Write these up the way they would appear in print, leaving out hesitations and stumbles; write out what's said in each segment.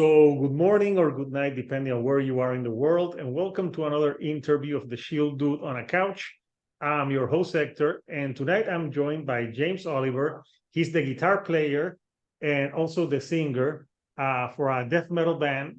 So, good morning or good night, depending on where you are in the world, and welcome to another interview of the Shield Dude on a Couch. I'm your host, Hector, and tonight I'm joined by James Oliver. He's the guitar player and also the singer for a death metal band.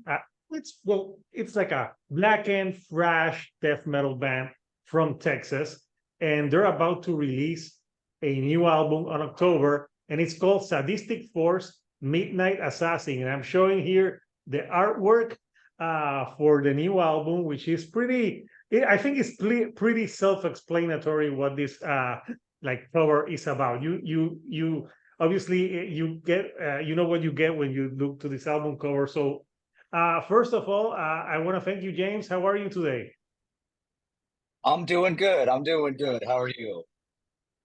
It's like a blackened, thrash death metal band from Texas, and they're about to release a new album on October, and it's called Sadistic Force Midnight Assassin. And I'm showing here the artwork for the new album, which is I think it's pretty self-explanatory what this like cover is about. You obviously you get you know what you get when you look to this album cover. So first of all, I want to thank you, James. How are you today? I'm doing good. I'm doing good. How are you?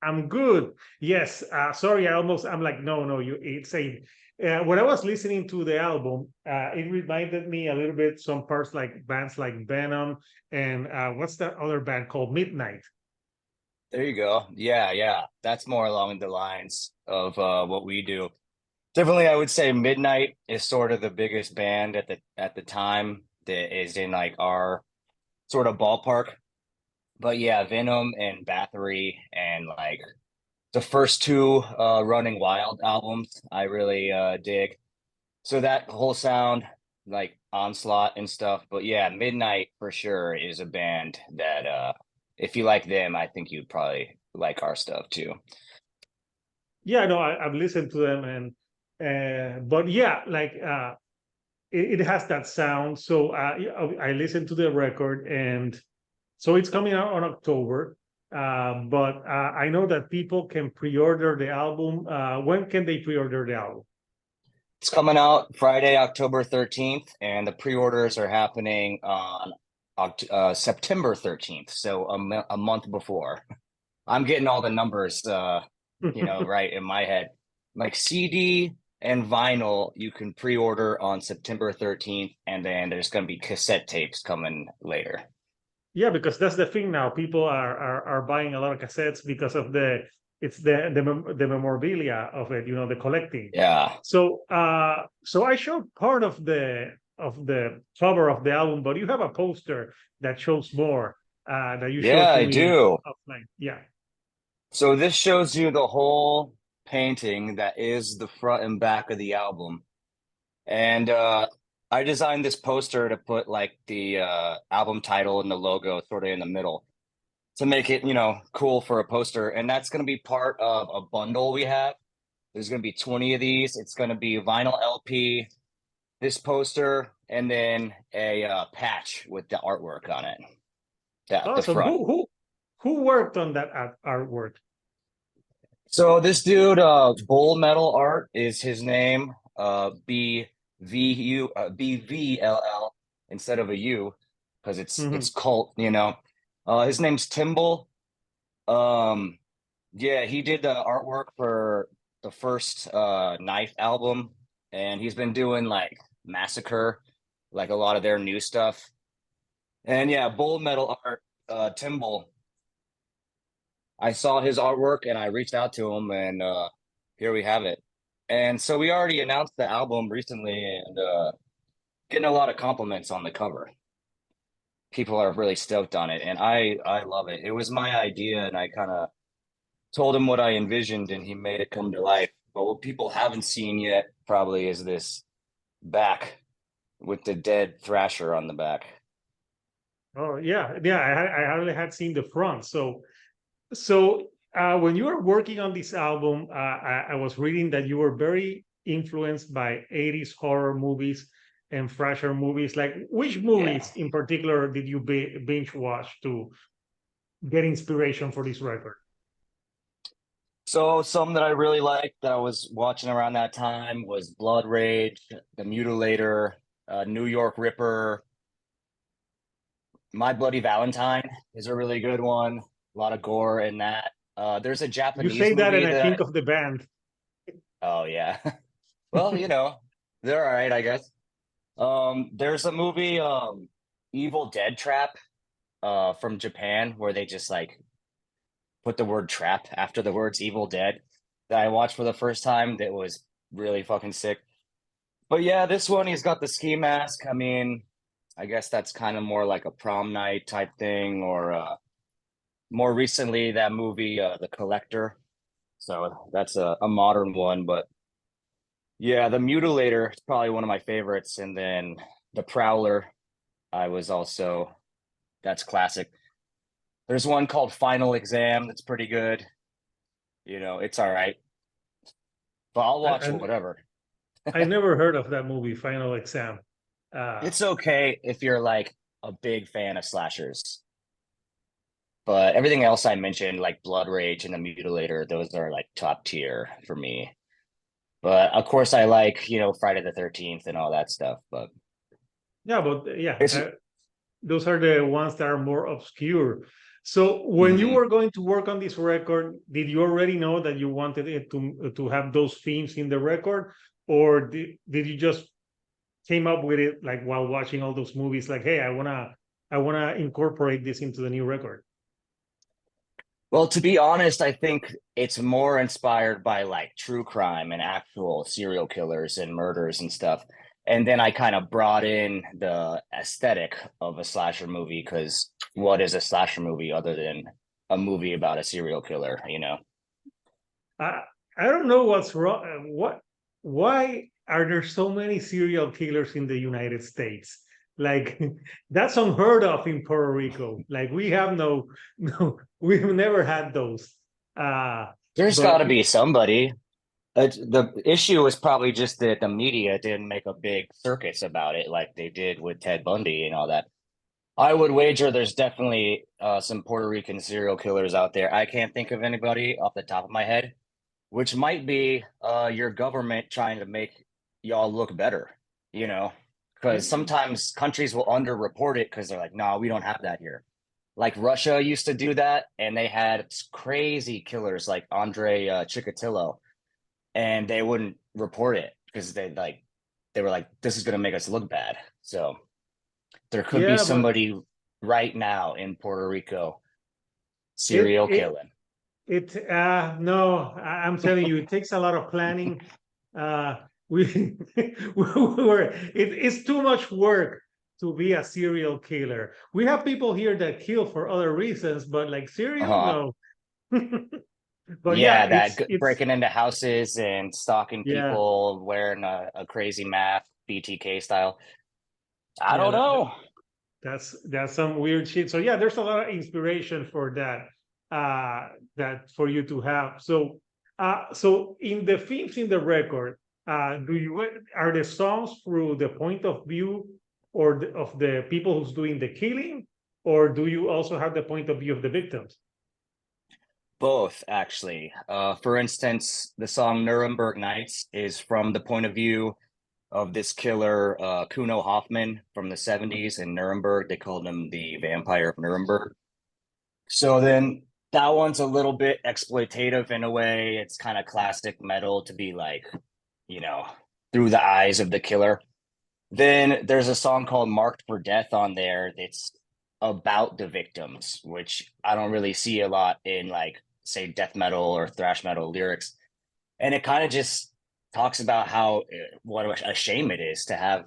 I'm good. Yes. Sorry, I'm like, no. It's a. When I was listening to the album, it reminded me a little bit some parts like bands like Venom and what's that other band called Midnight. There you go. Yeah. That's more along the lines of what we do. Definitely, I would say Midnight is sort of the biggest band at the time that is in like our sort of ballpark. But yeah, Venom and Bathory and like the first two Running Wild albums, I really dig. So that whole sound, like Onslaught and stuff. But yeah, Midnight for sure is a band that if you like them, I think you'd probably like our stuff too. Yeah, no, I've listened to them but yeah, like it has that sound. So I listened to the record, and so it's coming out on October. But I know that people can pre-order the album. When can they pre-order the album? It's coming out Friday, October 13th, and the pre-orders are happening on September 13th, so a month before. I'm getting all the numbers right in my head. Like CD and vinyl, you can pre-order on September 13th, and then there's going to be cassette tapes coming later. Yeah, because that's the thing now. People are buying a lot of cassettes because of the memorabilia of it, the collecting. Yeah. So I showed part of the cover of the album, but you have a poster that shows more that you Yeah, showed to I me do. offline. Yeah. So this shows you the whole painting that is the front and back of the album. And I designed this poster to put like the album title and the logo sort of in the middle to make it, cool for a poster. And that's going to be part of a bundle we have. There's going to be 20 of these. It's going to be vinyl LP, this poster, and then a patch with the artwork on it. The Awesome. front. Who worked on that artwork? So this dude, Bull Metal Art is his name. BVLL instead of a U because it's cult. His name's Timble. Um, yeah, he did the artwork for the first Knife album, and he's been doing like Massacre, like a lot of their new stuff. And yeah, Bull Metal Art, Timble. I saw his artwork and I reached out to him, and here we have it. And so we already announced the album recently, and getting a lot of compliments on the cover. People are really stoked on it, and I love it. It was my idea, and I kind of told him what I envisioned, and he made it come to life. But what people haven't seen yet probably is this back with the dead Thrasher on the back. Oh yeah. I only had seen the front. So when you were working on this album, I was reading that you were very influenced by 80s horror movies and thrasher movies. Like, which Yeah. movies in particular did you binge watch to get inspiration for this record? So some that I really liked that I was watching around that time was Blood Rage, The Mutilator, New York Ripper, My Bloody Valentine is a really good one. A lot of gore in that. There's a You Japanese say that, and movie I that think of the band. oh yeah. Well, they're all right, I guess. There's a movie, Evil Dead Trap, from Japan, where they just like put the word trap after the words Evil Dead that I watched for the first time that was really fucking sick. But yeah, this one he's got the ski mask. I mean, I guess that's kind of more like a prom night type thing, or more recently that movie, The Collector. So that's a modern one, but yeah, the Mutilator is probably one of my favorites, and then the Prowler. I was also that's classic. There's one called Final Exam that's pretty good. It's all right, but I'll I, watch I whatever. I never heard of that movie, Final Exam. It's okay if you're like a big fan of slashers. But everything else I mentioned, like Blood Rage and the Mutilator, those are like top tier for me. But of course, I like, Friday the 13th and all that stuff. But yeah, but it's those are the ones that are more obscure. So when you mhm. were going to work on this record, did you already know that you wanted it to have those themes in the record, or did you just came up with it like while watching all those movies? Like, hey, I wanna incorporate this into the new record. Well, to be honest, I think it's more inspired by like true crime and actual serial killers and murders and stuff. And then I kind of brought in the aesthetic of a slasher movie because what is a slasher movie other than a movie about a serial killer, I I don't know what's wrong. Why are there so many serial killers in the United States? Like that's unheard of in Puerto Rico. Like we have no, we've never had those. Uh, There's got but to be somebody. The issue is probably just that the media didn't make a big circus about it like they did with Ted Bundy and all that. I would wager there's definitely some Puerto Rican serial killers out there. I can't think of anybody off the top of my head, which might be your government trying to make y'all look better, because sometimes countries will underreport it because they're like, no, we don't have that here. Like Russia used to do that, and they had crazy killers like Andre Chikatilo, and they wouldn't report it because they were like, this is going to make us look bad. So there could be yeah, but somebody right now in Puerto Rico it serial it killing. it no, I'm telling you, it takes a lot of planning. Uh, we it's too much work to be a serial killer. We have people here that kill for other reasons, but like serial, Uh-huh. no. But yeah, Yeah, it's breaking into houses and stalking yeah, people wearing a crazy mask, BTK style. I yeah, don't know. that's some weird shit. So yeah, there's a lot of inspiration for that, that for you to have. So in the themes in the record, do you are the songs through the point of view or of the people who's doing the killing, or do you also have the point of view of the victims? Both, actually. For instance, the song Nuremberg Nights is from the point of view of this killer, Kuno Hoffman from the 70s in Nuremberg. They called him the Vampire of Nuremberg. So then that one's a little bit exploitative in a way. It's kind of classic metal to be like, you know, through the eyes of the killer. Then there's a song called Marked for Death on there that's about the victims, which I don't really see a lot in like, say, death metal or thrash metal lyrics. And it kind of just talks about how what a shame it is to have,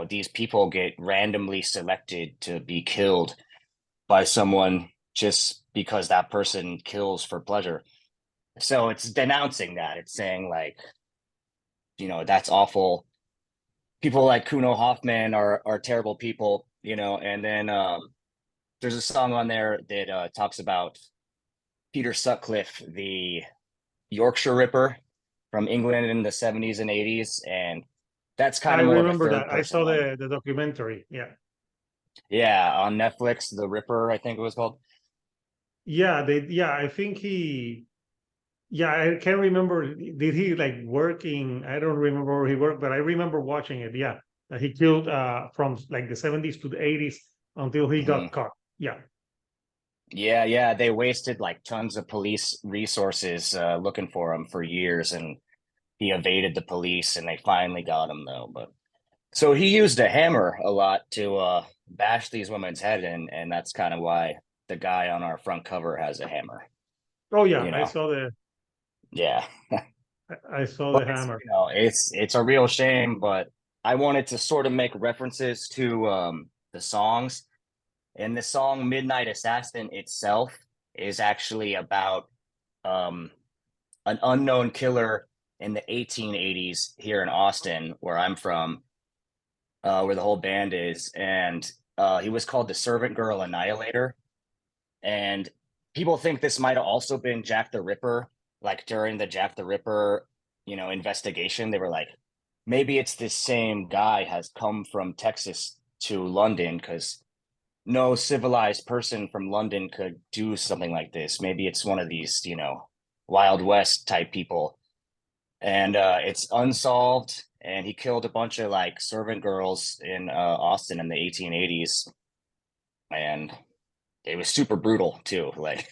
these people get randomly selected to be killed by someone just because that person kills for pleasure. So it's denouncing that. It's saying like, that's awful. People like Kuno Hoffman are terrible people, and then there's a song on there that talks about Peter Sutcliffe, the Yorkshire Ripper from England in the 70s and 80s. And that's kind I of more of a remember third that. I person saw one. the documentary. Yeah. Yeah, on Netflix, The Ripper, I think it was called. Yeah, I think yeah, I can't remember. Did he like working? I don't remember where he worked, but I remember watching it. Yeah, he killed from like the 70s to the 80s until he got Mhm. caught. Yeah, Yeah, they wasted like tons of police resources looking for him for years, and he evaded the police, and they finally got him though. But so he used a hammer a lot to bash these women's head, and that's kind of why the guy on our front cover has a hammer. oh yeah, You I know, saw the yeah. I saw But the hammer. it's a real shame, but I wanted to sort of make references to the songs. And the song Midnight Assassin itself is actually about um an unknown killer in the 1880s here in Austin, where I'm from, where the whole band is. And he was called the Servant Girl Annihilator. And people think this might have also been Jack the Ripper. Like during the Jack the Ripper, investigation, they were like, maybe it's this same guy has come from Texas to London because no civilized person from London could do something like this. Maybe it's one of these, Wild West type people. And it's unsolved. And he killed a bunch of like servant girls in Austin in the 1880s. And it was super brutal too. Like,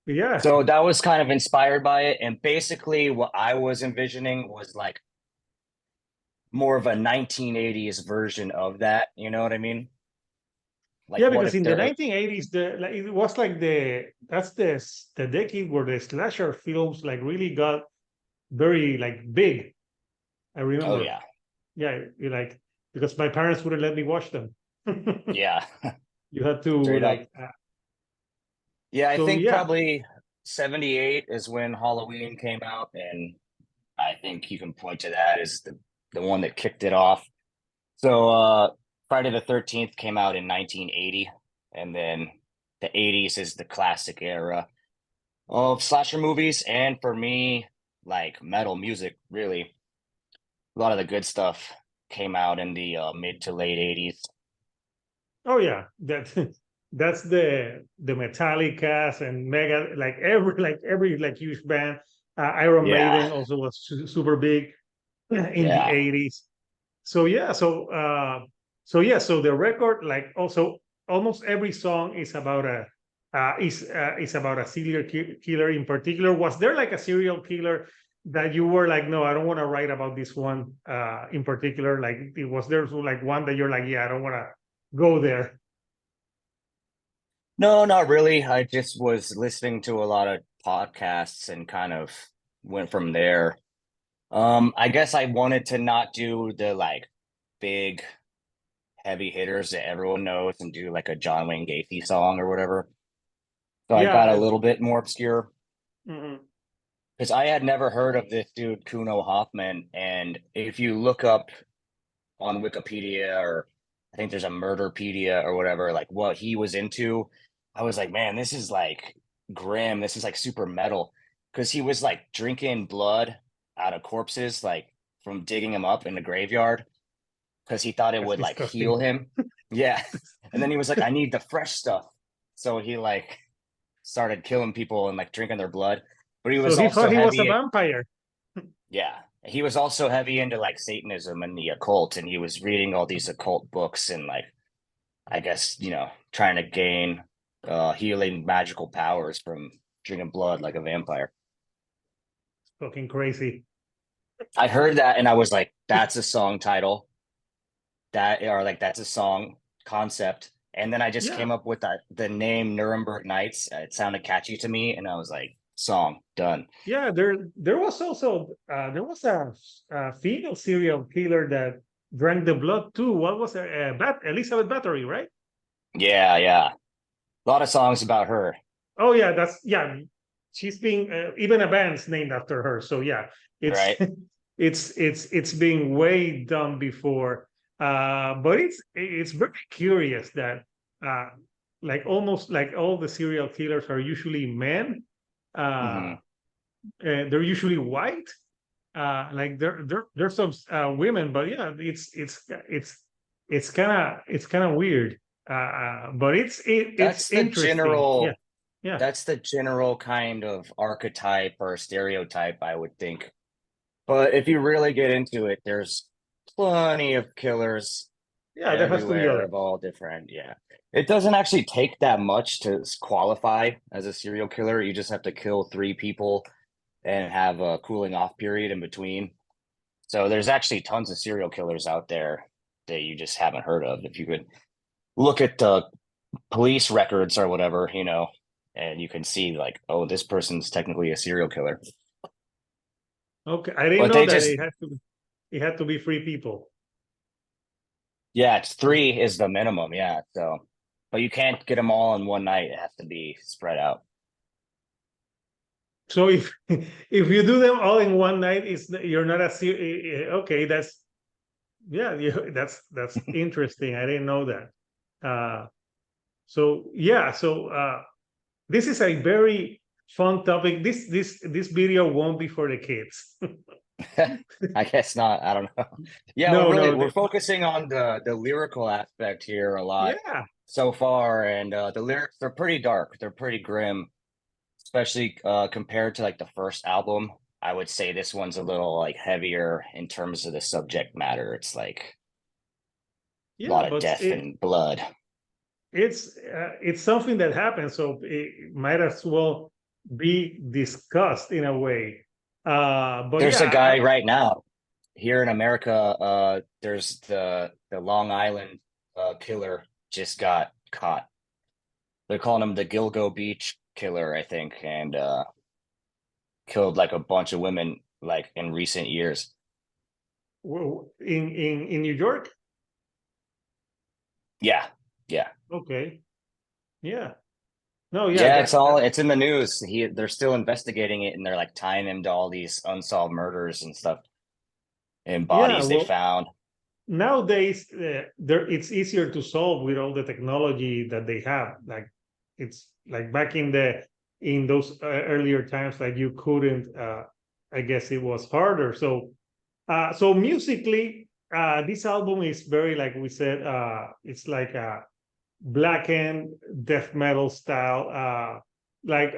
Yeah, so that was kind of inspired by it. And basically, what I was envisioning was like more of a 1980s version of that. You know what I mean? Like, yeah, what because if in the there, 1980s, it was like the decade where the slasher films like really got very like big. I oh, remember. yeah. Yeah, like because my parents wouldn't let me watch them. Yeah, You had to straight up. like Yeah, I so think yeah. probably 78 is when Halloween came out. And I think you can point to that as the one that kicked it off. So Friday the 13th came out in 1980, and then the 80s is the classic era of slasher movies, and for me, like metal music, really. A lot of the good stuff came out in the mid to late 80s. Oh yeah, that's the Metallicas and Mega like every like huge band. Iron Yeah, Maiden also was super big in the yeah. 80s. So yeah, so the record like also almost every song is about a serial killer in particular. Was there like a serial killer that you were like, no, I don't want to write about this one in particular? Like, was there like one that you're like, yeah, I don't want to go there? No, not really. I just was listening to a lot of podcasts and kind of went from there. I guess I wanted to not do the like big heavy hitters that everyone knows and do like a John Wayne Gacy song or whatever. So I got a Yeah. little bit more obscure Mhm. because I had never heard of this dude Kuno Hoffman. And if you look up on Wikipedia, or I think there's a Murderpedia or whatever, like what he was into, I was like, man, this is like grim. This is like super metal because he was like drinking blood out of corpses, like from digging them up in the graveyard because he thought it That's would like heal disgusting. him. Yeah. And then he was like, I need the fresh stuff. So he like started killing people and like drinking their blood. But he So was he thought also he was a heavy. vampire. Yeah. He was also heavy into like Satanism and the occult. And he was reading all these occult books and like, I guess, trying to gain healing magical powers from drinking blood like a vampire. Fucking crazy. I heard that and I was like, that's a song title. Or like that's a song concept. And then I just Yeah. came up with the name Nuremberg Nights. It sounded catchy to me, and I was like, song done. Yeah, there was also there was a female serial killer that drank the blood too. What was her? Elizabeth Battery, right? Yeah, yeah. A lot of songs about her, Oh yeah, that's yeah. She's being even a band's named after her. So yeah, it's right? it's being way done before. But it's very curious that uh, like almost like all the serial killers are usually men. Uh, Hmm. they're usually white. Like there's some women, but yeah, it's kind of weird. But it's That's the interesting. Yeah, general. yeah, That's the general kind of archetype or stereotype, I would think. But if you really get into it, there's plenty of killers yeah. There has to be everywhere other. of all different. Yeah. It doesn't actually take that much to qualify as a serial killer. You just have to kill three people and have a cooling off period in between. So there's actually tons of serial killers out there that you just haven't heard of. If you could look at the police records or whatever, and you can see like, oh, this person's technically a serial killer. Okay, I didn't But know they that just, it had to be three people. yeah, it's three is the minimum. Yeah. So, but you can't get them all in one night. It has to be spread out. So if if you do them all in one night, you're not a okay. That's yeah, that's interesting. I didn't know that. So yeah, this is a very fun topic. This video won't be for the kids. I guess not. I don't know. Yeah, No, no, we're focusing on the lyrical aspect here a lot yeah, so far, and the lyrics, they're pretty dark. They're pretty grim, especially compared to like the first album. I would say this one's a little like heavier in terms of the subject matter. It's like a yeah, lot of but death and blood. it's something that happens, so it might as well be discussed in a way. But There's a yeah, guy right now here in America. There's the Long Island killer just got caught. They're calling him the Gilgo Beach killer, I think, and killed like a bunch of women like in recent years. in New York. Yeah, yeah, Okay, yeah, no, yeah, yeah. that It's in the news. They're still investigating it, and they're like tying him to all these unsolved murders and stuff and yeah. bodies they Well, found. nowadays it's easier to solve with all the technology that they have. Like it's like back in those earlier times, like you couldn't. I guess it was harder. So musically, this album is very, like we said, it's like a blackened death metal style. Like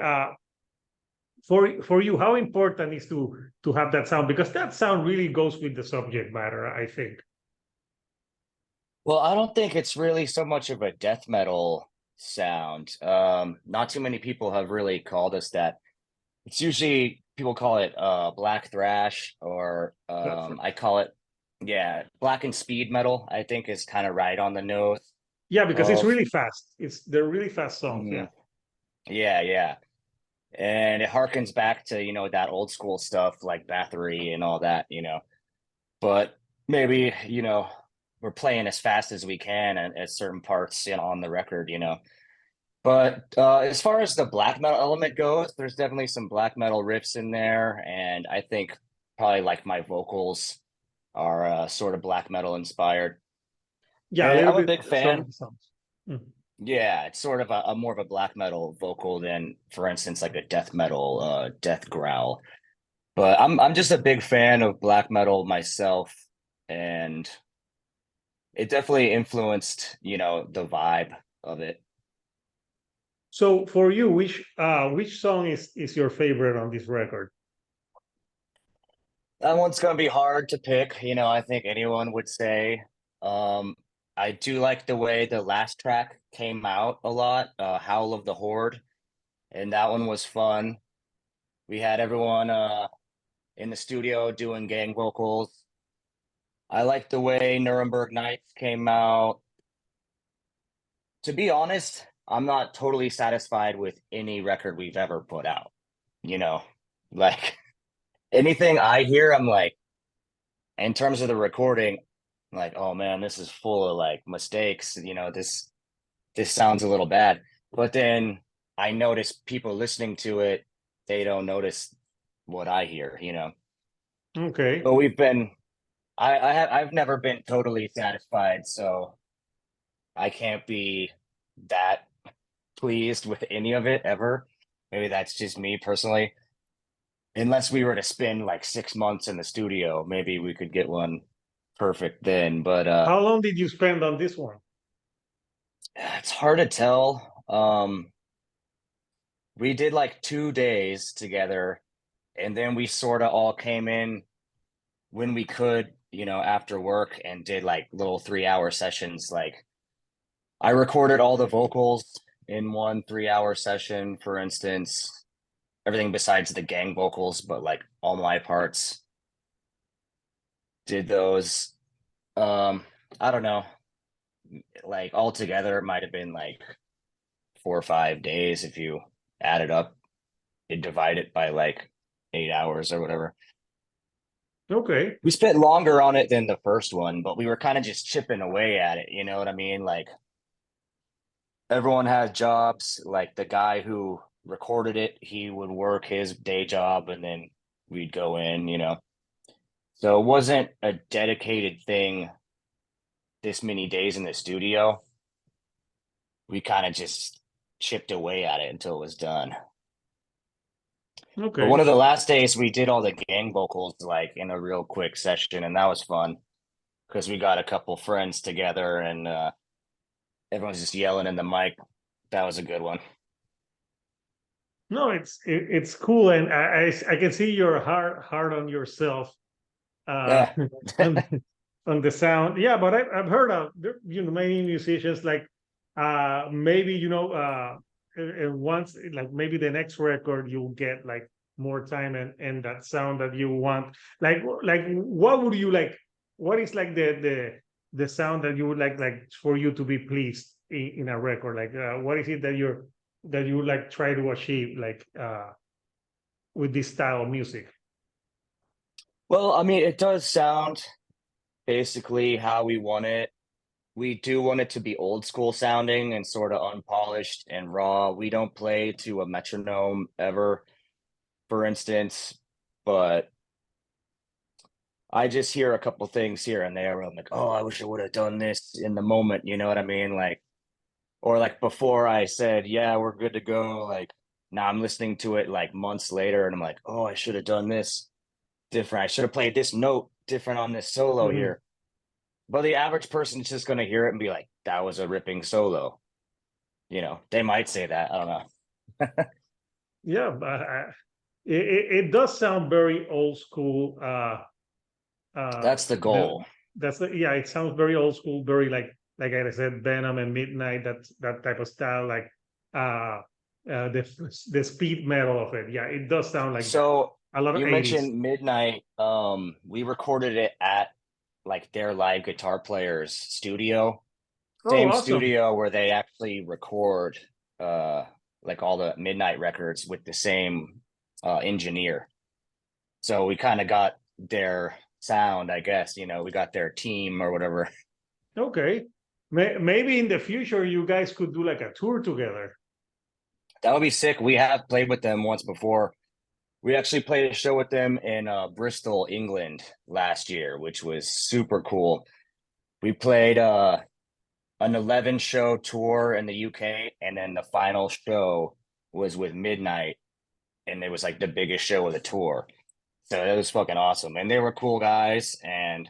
for you, how important is to have that sound, because that sound really goes with the subject matter, I think. Well, I don't think it's really so much of a death metal sound. Not too many people have really called us that. It's usually people call it black thrash or That's right. I call it, yeah, black and speed metal, I think is kind of right on the nose Yeah, because it's of. really fast. They're really fast songs. Yeah. Mhm. Yeah, yeah. And it harkens back to, that old school stuff like Bathory and all that, but maybe, we're playing as fast as we can at certain parts, on the record, But as far as the black metal element goes, there's definitely some black metal riffs in there, and I think probably like my vocals are sort of black metal inspired. Yeah, a And little I'm a bit big some fan. of the songs. Mm. Yeah, it's sort of a more of a black metal vocal than, for instance, like a death metal death growl. But I'm just a big fan of black metal myself, and it definitely influenced, the vibe of it. So for you, which song is your favorite on this record? That one's gonna be hard to pick, I think anyone would say. Um, I do like the way the last track came out a lot, Howl of the Horde, and that one was fun. We had everyone in the studio doing gang vocals. I like the way Nuremberg Nights came out. To be honest, I'm not totally satisfied with any record we've ever put out. You know, like anything I hear, I'm like, in terms of the recording, like, oh man, this is full of like mistakes. This sounds a little bad. But then I notice people listening to it, they don't notice what I hear. Okay. But I've never been totally satisfied, so I can't be that pleased with any of it ever. Maybe that's just me personally. Unless we were to spend like 6 months in the studio, maybe we could get one perfect then. But How long did you spend on this one? it's hard to tell. We did like 2 days together, and then we sort of all came in when we could, after work and did like little 3-hour sessions. Like I recorded all the vocals in one 3-hour session, for instance, everything besides the gang vocals, but like all my parts did those. Um, I don't know, like altogether it might have been like 4 or 5 days if you add it up and divide it by like 8 hours or whatever. Okay. We spent longer on it than the first one, but we were kind of just chipping away at it. You know what I mean? Like everyone had jobs. Like the guy who recorded it, he would work his day job and then we'd go in, you know. So it wasn't a dedicated thing this many days in the studio. We kind of just chipped away at it until it was done. But one Okay. of the last days we did all the gang vocals like in a real quick session, and that was fun because we got a couple friends together and everyone's just yelling in the mic. That was a good one. No, it's cool, and I can see you're hard on yourself uh Yeah. on, on the sound. Yeah, but I've heard of many musicians like maybe and once like maybe the next record you'll get like more time and that sound that you want. Like what would you like? What is like the sound that you would like for you to be pleased in a record? Like what is it that you would like try to achieve like with this style of music? Well, I mean, it does sound basically how we want it. We do want it to be old school sounding and sort of unpolished and raw. We don't play to a metronome ever, for instance, but I just hear a couple things here and there where I'm like, oh, I wish I would have done this in the moment. You know what I mean? Like, or like before I said, yeah, we're good to go. Like now I'm listening to it like months later and I'm like, oh, I should have done this different. I should have played this note different on this solo Mhm. here. But the average person's just going to hear it and be like, that was a ripping solo. You know, they might say that. I don't know. Yeah, but it does sound very old school. That's the The goal. that's the yeah, it sounds very old school, very like I said, Venom and Midnight, that type of style, like uh the speed metal of it. Yeah, it does sound like that. So A lot of you 80s. mentioned Midnight. We recorded it at like their live guitar player's studio, Oh, same awesome. studio where they actually record uh like all the Midnight records with the same engineer. So we kind of got their sound, I guess, you know, we got their team or whatever. Okay. Maybe in the future you guys could do like a tour together. That would be sick. We have played with them once before. We actually played a show with them in Bristol, England last year, which was super cool. We played an 11 show tour in the UK, and then the final show was with Midnight, and it was like the biggest show of the tour. So it was fucking awesome. And they were cool guys. And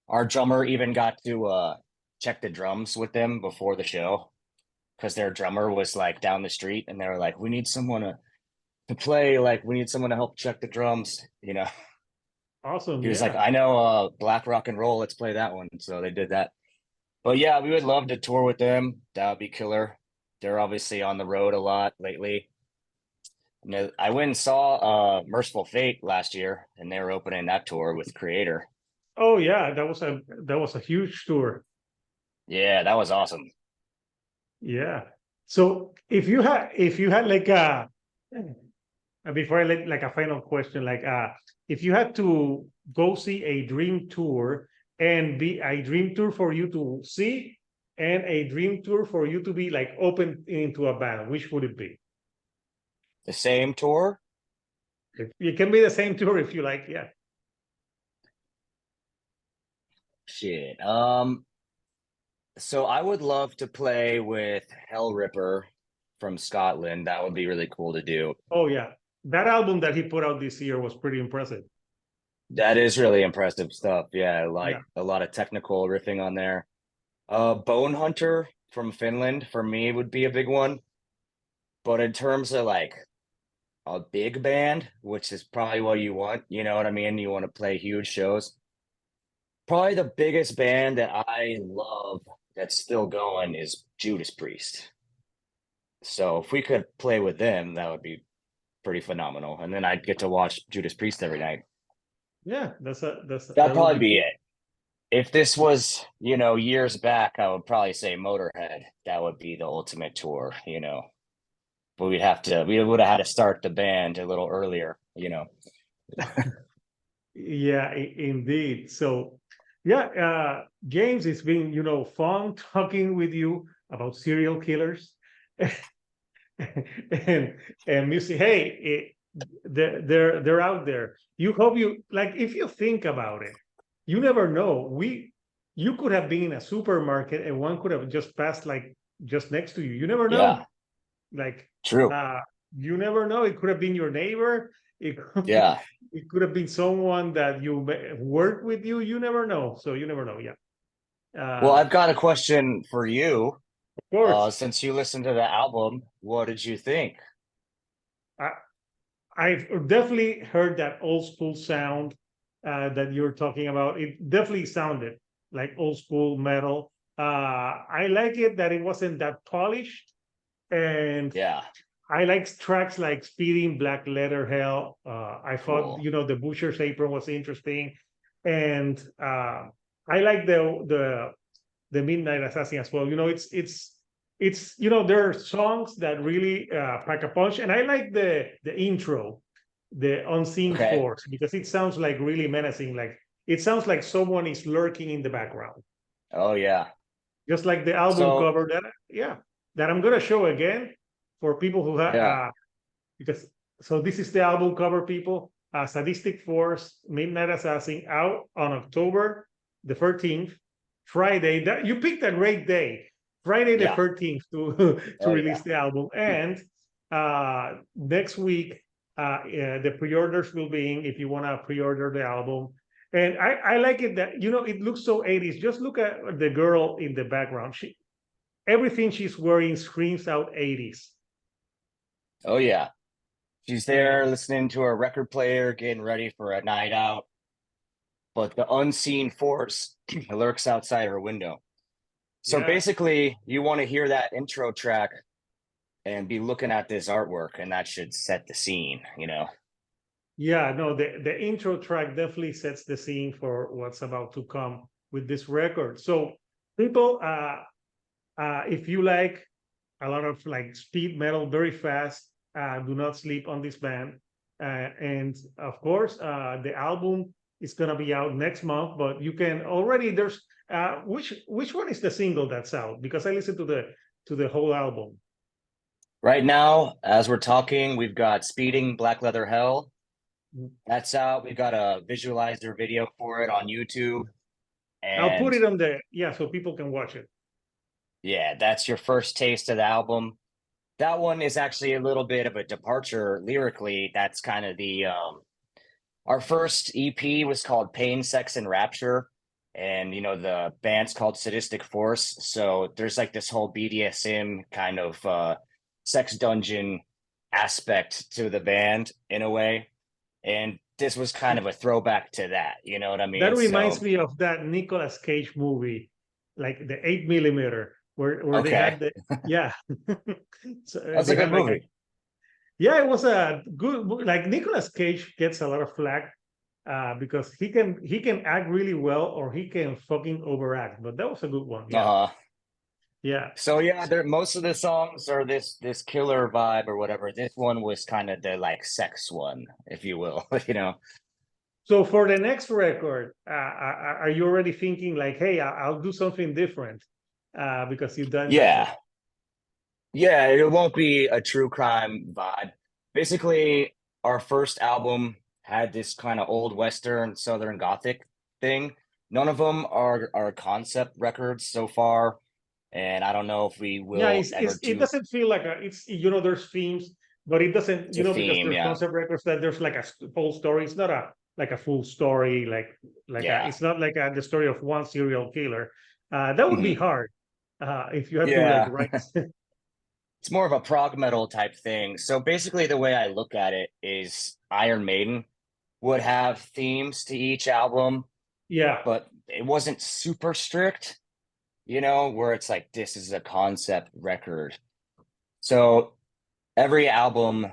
our drummer even got to check the drums with them before the show because their drummer was like down the street and they were like, we need someone to play, like we need someone to help check the drums, you know. Awesome. He was like, Yeah. I know black rock and roll, let's play that one. So they did that. But yeah, we would love to tour with them. That would be killer. They're obviously on the road a lot lately. You know, I went and saw Merciful Fate last year, and they were opening that tour with Creator. Oh yeah, that was a huge tour. Yeah, that was awesome. Yeah. So if you had like a before I let like a final question, like if you had to go see a dream tour and be a dream tour for you to see and a dream tour for you to be like open into a band, which would it be? The same tour. It can be the same tour if you like, yeah. Shit. So I would love to play with Hell Ripper from Scotland. That would be really cool to do. Oh yeah. That album that he put out this year was pretty impressive. That is really impressive stuff. Yeah, Yeah. like a lot of technical riffing on there. Bone Hunter from Finland for me would be a big one. But in terms of like a big band, which is probably what you want, you know what I mean? You want to play huge shows. Probably the biggest band that I love that's still going is Judas Priest. So if we could play with them, that would be pretty phenomenal. And then I'd get to watch Judas Priest every night. Yeah, That'd that would probably be be cool. it. If this was, you know, years back, I would probably say Motorhead. That would be the ultimate tour, you know. But we would have had to start the band a little earlier, you know. Yeah, indeed. So, yeah, James, it's been, fun talking with you about serial killers and music. Hey, they're out there. You hope you like if you think about it, you never know. You could have been in a supermarket and one could have just passed like just next to you. You never know. Yeah, Like true. uh you never know. It could have been your neighbor. It could, Yeah. it could have been someone that you work with you. You never know. So you never know. Yeah. Well, Uh I've got a question for you. of course. Since you listened to the album, what did you think? I I've definitely heard that old school sound that you're talking about. It definitely sounded like old school metal. I like it that it wasn't that polished, and Yeah, I like tracks like "Speeding," "Black Leather Hell." I thought cool. the Butcher's Apron was interesting, and I like the Midnight Assassin as well. It's there are songs that really pack a punch, and I like the intro, the Unseen Okay. Force, because it sounds like really menacing. Like it sounds like someone is lurking in the background, Oh yeah. just like the album So cover that I'm gonna show again for people who have yeah, because so this is the album cover, people. Sadistic Force, Midnight Assassin, out on October the 13th, Friday. That you picked a great day, Friday the yeah. 13th to to Oh release yeah. the album. And next week, the pre-orders will be in if you want to pre-order the album. And I like it that it looks so 80s. Just look at the girl in the background. Everything she's wearing screams out 80s. Oh yeah. She's there And listening to a record player, getting ready for a night out, but the unseen force lurks outside her window. So yeah, basically, you want to hear that intro track and be looking at this artwork, and that should set the scene. yeah, no, the intro track definitely sets the scene for what's about to come with this record. So people, if you like a lot of like speed metal, very fast, do not sleep on this band. And of course, the album is gonna be out next month, but you can already there's which one is the single that's out? Because I listened to the whole album. Right now, as we're talking, we've got Speeding Black Leather Hell. That's out. We've got a visualizer video for it on YouTube. I'll put And it on the so people can watch it. yeah, that's your first taste of the album. That one is actually a little bit of a departure lyrically. That's kind of the our first EP was called Pain, Sex, and Rapture. And the band's called Sadistic Force. So there's like this whole BDSM kind of sex dungeon aspect to the band in a way. And this was kind of a throwback to that, you know what I That mean? reminds So me of that Nicolas Cage movie, like the 8 millimeter, where they okay. had the yeah. So That's a they good had like movie. yeah, it was a good like Nicolas Cage gets a lot of flack because he can act really well or he can fucking overact, but that was a good one. Yeah, Uh-huh. yeah. So yeah, there most of the songs are this killer vibe or whatever. This one was kind of the like sex one, if you will, So for the next record, are you already thinking like, hey, I'll do something different because you've done that so Yeah. Yeah, it won't be a true crime vibe. Basically, our first album had this kind of old Western Southern Gothic thing. None of them are concept records so far, and I don't know if we yeah, will ever it do doesn't feel like it's there's themes, but it doesn't a because theme. there's Yeah, concept records that there's like a whole story. It's not a full story yeah, it's not like the story of one serial killer. That would be mhm. hard if you had to like Yeah. write. It's more of a prog metal type thing. So basically, the way I look at it is Iron Maiden would have themes to each album, Yeah, but it wasn't super strict, where it's like, this is a concept record. So every album,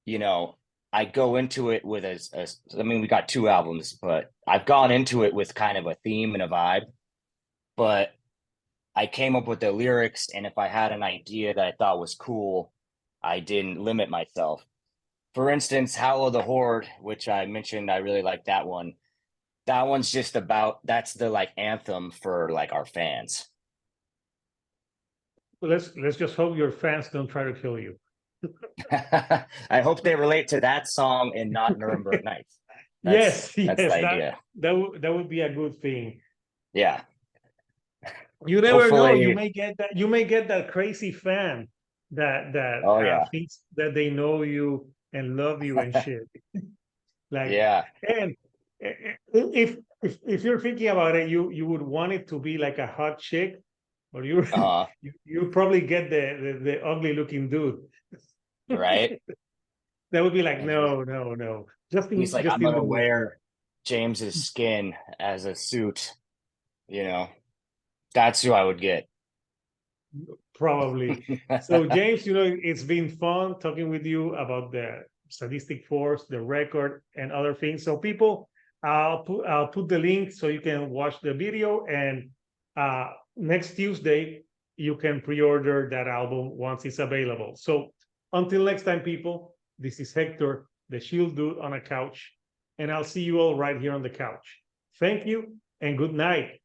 you know, I go into it with I mean, we got two albums, but I've gone into it with kind of a theme and a vibe. But I came up with the lyrics, and if I had an idea that I thought was cool, I didn't limit myself. For instance, Howl of the Horde, which I mentioned, I really like that one. That one's just about, that's the like anthem for like our fans. Let's just hope your fans don't try to kill you. I hope they relate to that song and not Nuremberg Nights. Yes, That's the yes, idea. that would be a good thing. Yeah. You never know. Hopefully. You may get that crazy fan Oh yeah. thinks that they know you and love you and shit. Like, Yeah. and if you're thinking about it, you would want it to be like a hot chick, or Uh-huh. you probably get the ugly looking dude. Right. That would be like, And he's no. he's like, Just I'm in gonna the mood. wear James's skin as a suit, you know. That's who I would get. Probably. So, James, it's been fun talking with you about the sadistic force, the record, and other things. So, people, I'll put the link so you can watch the video. And next Tuesday, you can pre-order that album once it's available. So, until next time, people, this is Hector, the Shield Dude on a couch, and I'll see you all right here on the couch. Thank you and good night.